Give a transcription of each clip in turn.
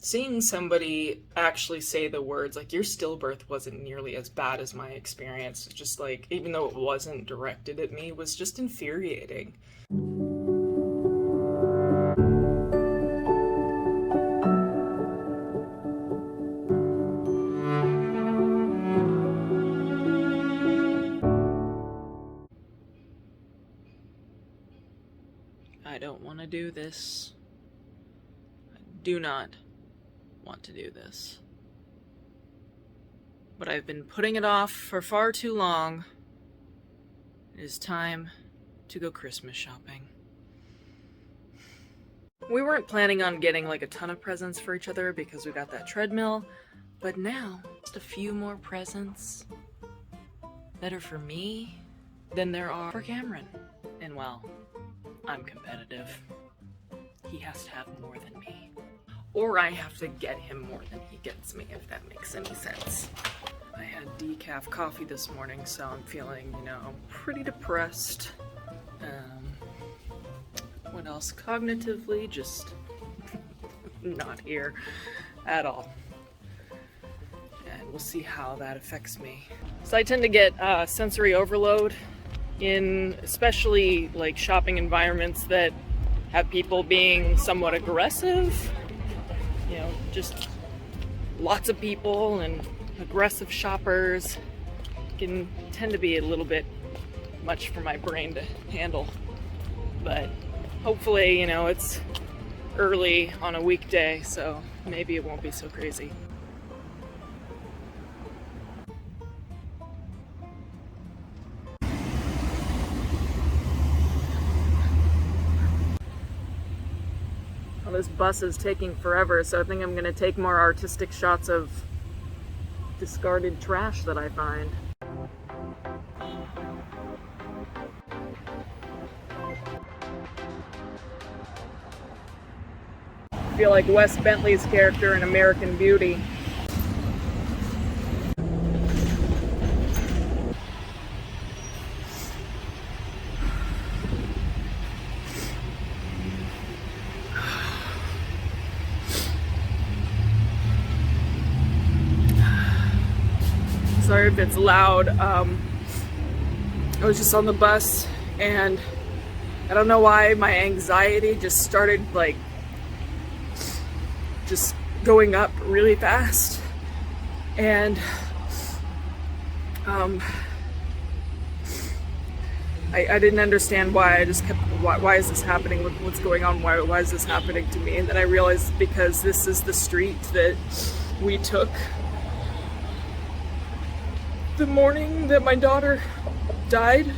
seeing somebody actually say the words, like, your stillbirth wasn't nearly as bad as my experience, just like, even though it wasn't directed at me, was just infuriating. I don't want to do this. I do not want to do this. But I've been putting it off for far too long. It is time to go Christmas shopping. We weren't planning on getting like a ton of presents for each other because we got that treadmill, but now just a few more presents that are for me than there are for Kameron. And well, I'm competitive. He has to have more than me. Or I have to get him more than he gets me, if that makes any sense. I had decaf coffee this morning, so I'm feeling, pretty depressed. What else? Cognitively, just not here at all. And we'll see how that affects me. So I tend to get sensory overload in especially like shopping environments that have people being somewhat aggressive. Just lots of people and aggressive shoppers can tend to be a little bit much for my brain to handle. But hopefully, it's early on a weekday, so maybe it won't be so crazy. Well, this bus is taking forever, so I think I'm gonna take more artistic shots of discarded trash that I find. I feel like Wes Bentley's character in American Beauty. Sorry if it's loud. I was just on the bus and I don't know why my anxiety just started just going up really fast. And I didn't understand why. I just kept, why is this happening? What's going on? Why is this happening to me? And then I realized because this is the street that we took the morning that my daughter died.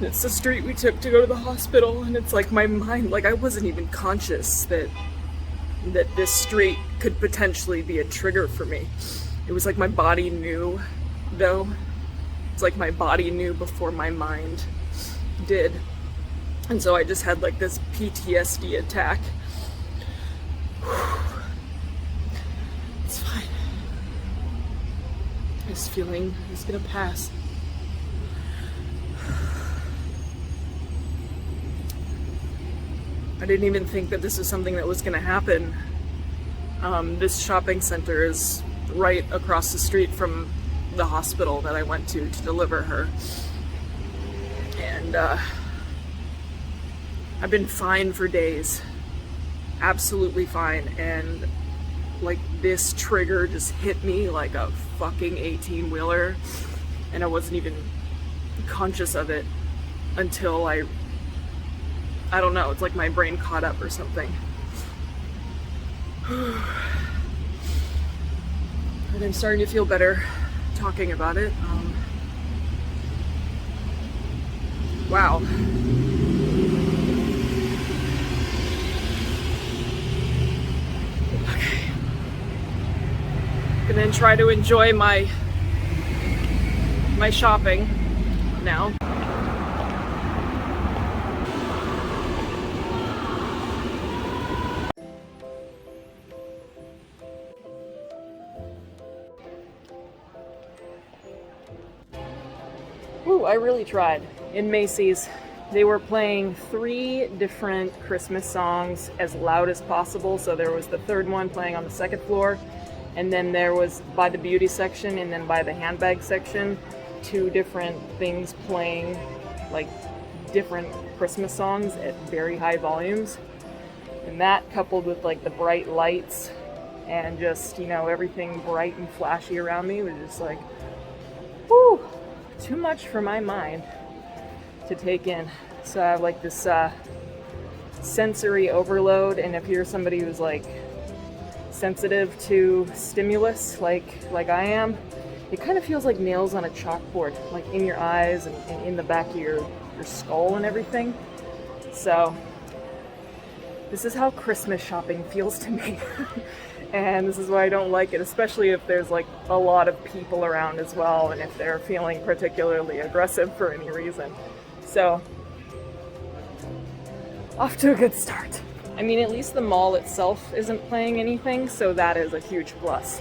It's the street we took to go to the hospital, and it's like my mind, like I wasn't even conscious that this street could potentially be a trigger for me. It was like my body knew, though. It's like my body knew before my mind did. And so I just had like this PTSD attack. It's fine. This feeling is gonna pass. I didn't even think that this was something that was gonna happen. This shopping center is right across the street from the hospital that I went to deliver her. And I've been fine for days. Absolutely fine. And like this trigger just hit me like a fucking 18-wheeler, and I wasn't even conscious of it until I don't know, it's like my brain caught up or something. And I'm starting to feel better talking about it. Wow. And then try to enjoy my shopping now. Ooh, I really tried. In Macy's, They were playing 3 different Christmas songs as loud as possible. So there was the third one playing on the second floor, and then there was by the beauty section, and then by the handbag section, 2 different things playing like different Christmas songs at very high volumes. And that, coupled with like the bright lights and just, you know, everything bright and flashy around me, was just like, whew, too much for my mind to take in. So I have like this sensory overload, and if you're somebody who's like sensitive to stimulus like I am, it kind of feels like nails on a chalkboard, like in your eyes and in the back of your skull and everything. So this is how Christmas shopping feels to me. And this is why I don't like it, especially if there's like a lot of people around as well, and if they're feeling particularly aggressive for any reason. So, off to a good start. I mean, at least the mall itself isn't playing anything, so that is a huge plus.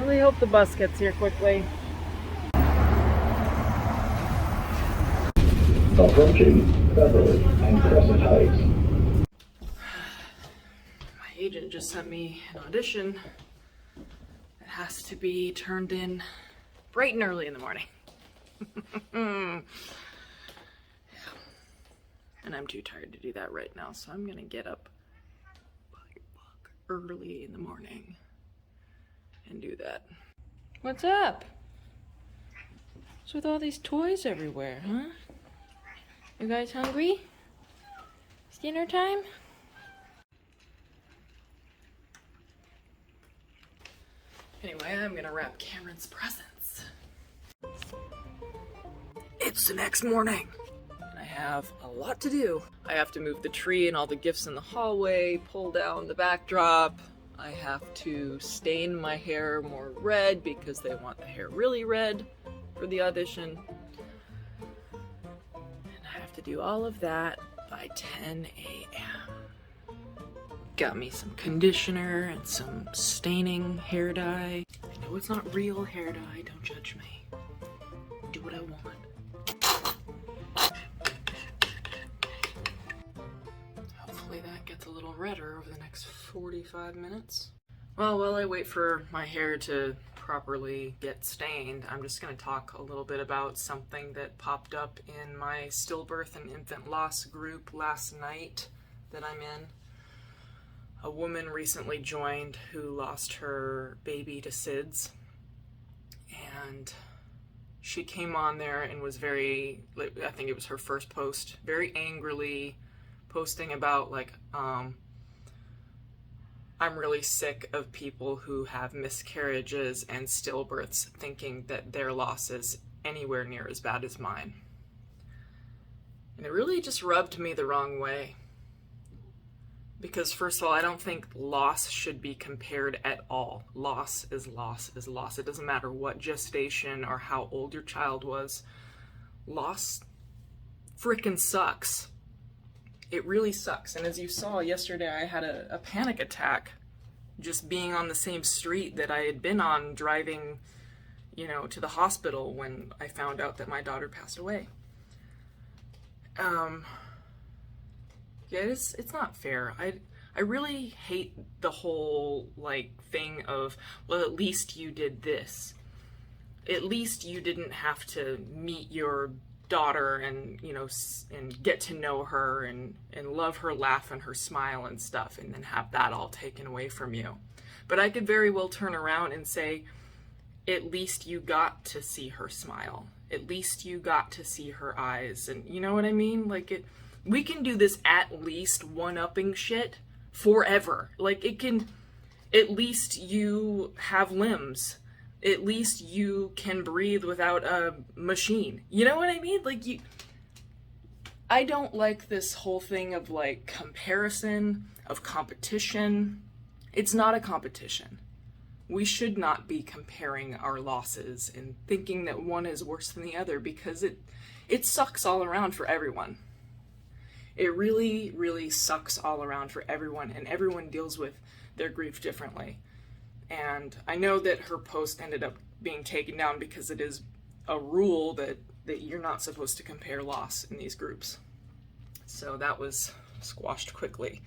I hope the bus gets here quickly. Approaching Beverly and Crescent Heights. My agent just sent me an audition. It has to be turned in bright and early in the morning. Yeah. And I'm too tired to do that right now, so I'm gonna get up early in the morning and do that. What's up? What's with all these toys everywhere, huh? You guys hungry? It's dinner time? Anyway, I'm gonna wrap Cameron's presents. It's the next morning, and I have a lot to do. I have to move the tree and all the gifts in the hallway, pull down the backdrop. I have to stain my hair more red because they want the hair really red for the audition. And I have to do all of that by 10 a.m. Got me some conditioner and some staining hair dye. I know it's not real hair dye, don't judge me. Do what I want. Hopefully that gets a little redder over the next 45 minutes. Well, while I wait for my hair to properly get stained, I'm just going to talk a little bit about something that popped up in my stillbirth and infant loss group last night that I'm in. A woman recently joined who lost her baby to SIDS, and she came on there and was very, I think it was her first post, very angrily posting about like, I'm really sick of people who have miscarriages and stillbirths thinking that their loss is anywhere near as bad as mine. And it really just rubbed me the wrong way. Because first of all, I don't think loss should be compared at all. Loss is loss is loss. It doesn't matter what gestation or how old your child was. Loss frickin' sucks. It really sucks. And as you saw yesterday, I had a panic attack just being on the same street that I had been on driving, you know, to the hospital when I found out that my daughter passed away. Yeah, it's not fair. I really hate the whole like thing of, well, at least you did this. At least you didn't have to meet your daughter and, you know, and get to know her and love her laugh and her smile and stuff, and then have that all taken away from you. But I could very well turn around and say, at least you got to see her smile. At least you got to see her eyes. And you know what I mean? Like, we can do this at least one-upping shit forever. Like, it can, at least you have limbs. At least you can breathe without a machine. You know what I mean? Like, I don't like this whole thing of like comparison, of competition. It's not a competition. We should not be comparing our losses and thinking that one is worse than the other, because it sucks all around for everyone. It really, really sucks all around for everyone, and everyone deals with their grief differently. And I know that her post ended up being taken down because it is a rule that you're not supposed to compare loss in these groups. So that was squashed quickly.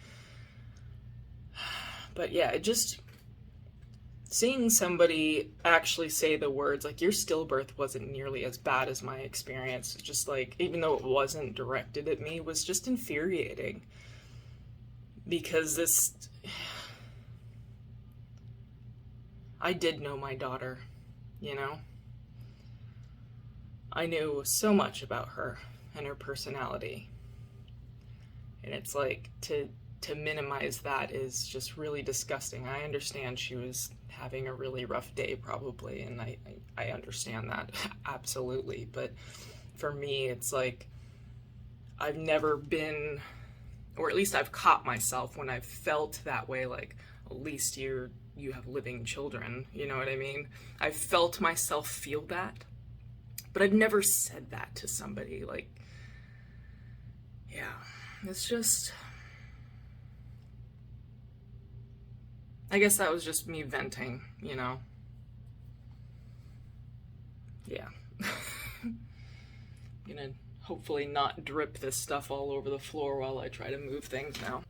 But yeah, it just, seeing somebody actually say the words, like, your stillbirth wasn't nearly as bad as my experience, just like, even though it wasn't directed at me, was just infuriating. Because I did know my daughter, you know? I knew so much about her and her personality. And it's like, to minimize that is just really disgusting. I understand she was having a really rough day probably, and I understand that, absolutely. But for me, it's like, I've never been, or at least I've caught myself when I've felt that way, like, at least you have living children, you know what I mean? I've felt myself feel that, but I've never said that to somebody. Like, yeah, it's just, I guess that was just me venting, you know? Yeah. Gonna hopefully not drip this stuff all over the floor while I try to move things now.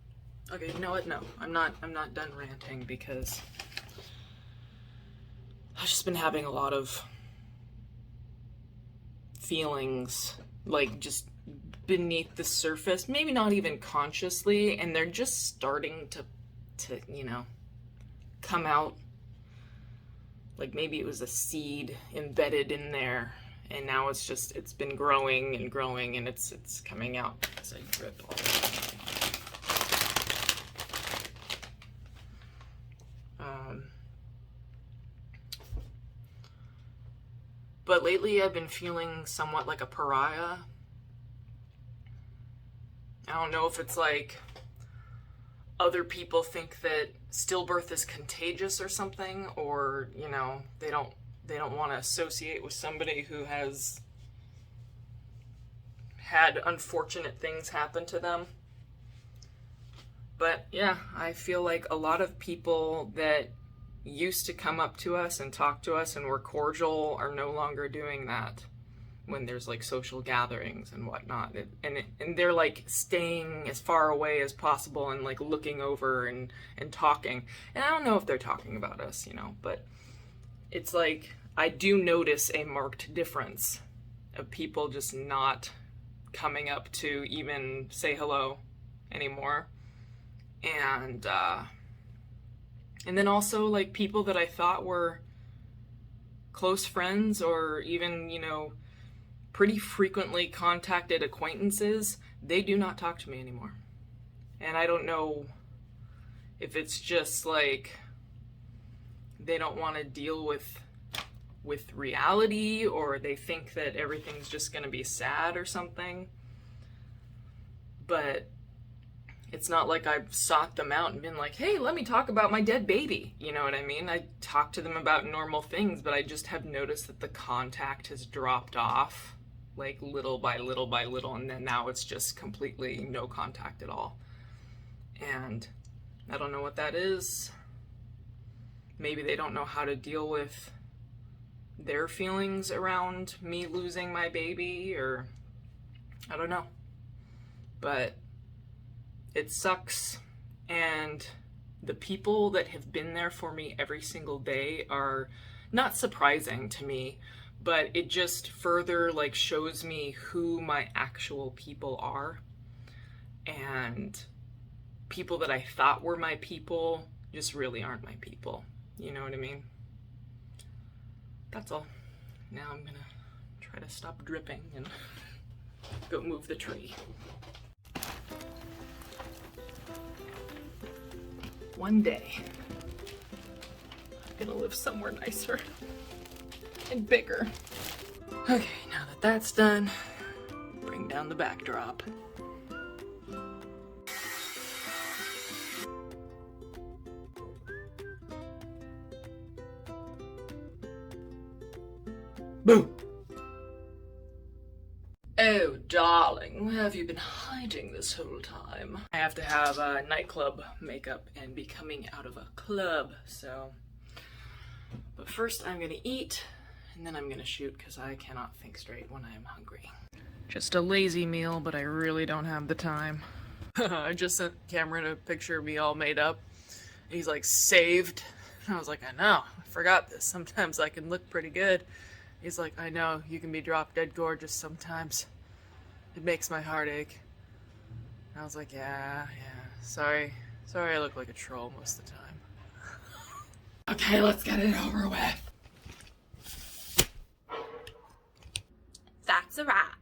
Okay, you know what? No, I'm not done ranting, because I've just been having a lot of feelings, like, just beneath the surface, maybe not even consciously, and they're just starting to you know, come out. Like, maybe it was a seed embedded in there, and now it's been growing and growing, and it's coming out as I drip all the But lately I've been feeling somewhat like a pariah. I don't know if it's like other people think that stillbirth is contagious or something, or, you know, they don't want to associate with somebody who has had unfortunate things happen to them. But yeah, I feel like a lot of people that used to come up to us and talk to us and were cordial are no longer doing that when there's like social gatherings and whatnot, and they're like staying as far away as possible and like looking over and talking. And I don't know if they're talking about us, you know, but it's like, I do notice a marked difference of people just not coming up to even say hello anymore. And then also, like, people that I thought were close friends, or even, you know, pretty frequently contacted acquaintances, they do not talk to me anymore. And I don't know if it's just like they don't want to deal with reality, or they think that everything's just going to be sad or something. But it's not like I've sought them out and been like, hey, let me talk about my dead baby. You know what I mean? I talk to them about normal things, but I just have noticed that the contact has dropped off, like, little by little by little, and then now it's just completely no contact at all. And I don't know what that is. Maybe they don't know how to deal with their feelings around me losing my baby, or I don't know. But it sucks, and the people that have been there for me every single day are not surprising to me, but it just further like shows me who my actual people are. And people that I thought were my people just really aren't my people. You know what I mean? That's all. Now I'm gonna try to stop dripping and go move the tree. One day, I'm gonna live somewhere nicer and bigger. Okay, now that that's done, bring down the backdrop. Boom! Oh, darling, where have you been hiding this whole time? I have to have nightclub makeup and be coming out of a club, so... But first I'm gonna eat, and then I'm gonna shoot, because I cannot think straight when I am hungry. Just a lazy meal, but I really don't have the time. I just sent Kameron a picture of me all made up. He's like, saved. And I was like, I know, I forgot this. Sometimes I can look pretty good. He's like, I know, you can be drop dead gorgeous sometimes. It makes my heart ache. And I was like, yeah. Sorry I look like a troll most of the time. Okay, let's get it over with. That's a wrap.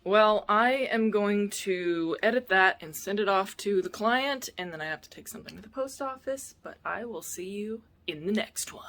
Well, I am going to edit that and send it off to the client, and then I have to take something to the post office, but I will see you in the next one.